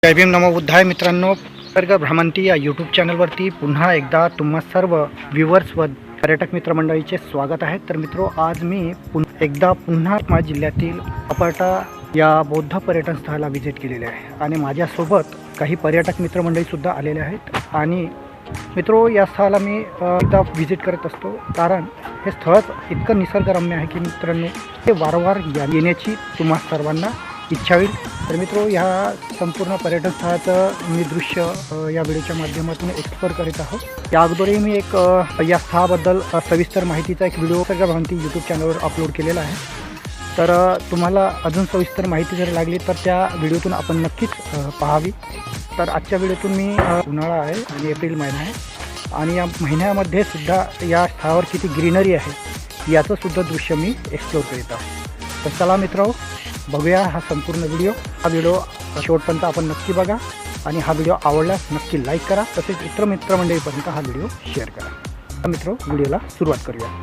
जय भीम नमो बुद्धाय मित्रांनो, निसर्ग भ्रमंती या यूट्यूब चॅनलवरती पुन्हा एकदा तुम्हा सर्व व्ह्यूवर्स व पर्यटक मित्रमंडळीचे स्वागत आहे। तर मित्रो, आज मी पुन्हा माझ्या जिल्ह्यातील अपर्टा या बौद्ध पर्यटन स्थळाला व्हिजिट केलेले आहे आणि माझ्यासोबत काही पर्यटक मित्रमंडळीसुद्धा आलेले आहेत। आणि मित्रो, या स्थळाला मी एकदा व्हिजिट करत असतो, कारण हे स्थळच इतकं निसर्गरम्य आहे की मित्रांनो, ते वारंवार येण्याची तुम्हा सर्वांना इच्छा होईल। तर मित्रो, ह्या संपूर्ण पर्यटन स्थळाचं मी दृश्य या व्हिडिओच्या माध्यमातून एक्सप्लोर करीत आहोत। या अगोदरही मी एक या स्थळाबद्दल सविस्तर माहितीचा एक व्हिडिओ निसर्ग भ्रमंती यूट्यूब चॅनलवर अपलोड केलेला आहे। तर तुम्हाला अजून सविस्तर माहिती जर लागली तर त्या व्हिडिओतून आपण नक्कीच पाहावी। तर आजच्या व्हिडिओतून मी उन्हाळा आहे आणि एप्रिल महिना आहे आणि या महिन्यामध्ये सुद्धा या स्थळावर किती ग्रीनरी आहे याचं सुद्धा दृश्य मी एक्सप्लोर करीत आहोत। तर चला मित्रांनो, बघूया हा संपूर्ण व्हिडिओ। हा व्हिडिओ शेवटपर्यंत आपण नक्की बघा आणि हा व्हिडिओ आवडल्यास नक्की लाईक करा, तसेच मित्रमंडळीपर्यंत हा व्हिडिओ शेअर करा। मित्रो, व्हिडिओला सुरुवात करूया।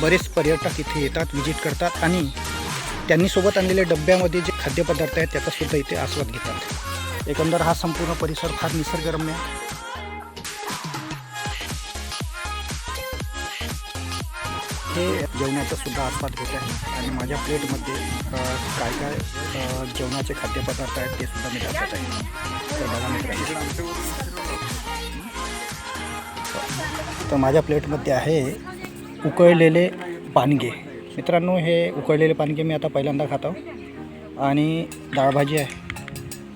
बरेच पर्यटक इथे येतात, व्हिजिट करतात आणि त्यांनी सोबत आणलेल्या डब्यामध्ये जे खाद्यपदार्थ आहेत त्याचा सुद्धा इथे आस्वाद घेतात। एकंदर हा संपूर्ण परिसर फार निसर्गरम्य आहे। इथे जेवणाचा सुद्धा आस्वाद घेत आहे आणि माझ्या प्लेटमध्ये काय काय जेवणाचे खाद्यपदार्थ आहेत ते सुद्धा मी दाखवत आहे. तर बघा मित्रांनो, तर माझ्या प्लेटमध्ये आहे उकळलेले पानगे. मित्रांनो, हे उकळलेले पानगे मी आता पहिल्यांदा खातो. आणि डाळ भाजी आहे,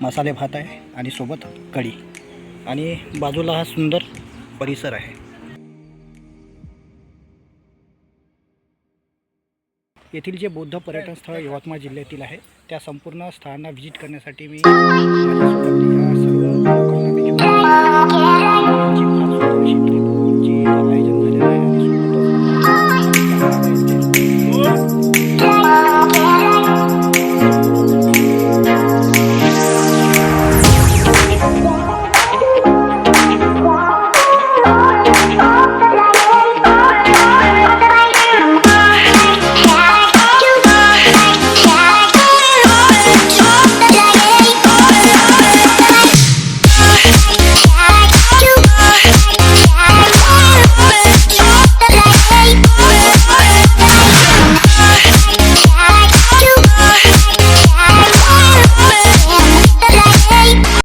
मसाले भात आहे आणि सोबत कढी आणि बाजूला हा सुंदर परिसर आहे. येथील जे बौद्ध पर्यटन स्थळ यवतमाळ जिल्ह्यातील आहे त्या संपूर्ण स्थळांना व्हिजिट करण्यासाठी मी माझ्यासोबत या सर्व लोकांना मी घेऊन आलो. जी फार सुंदर अशी ट्रिपची आयोजन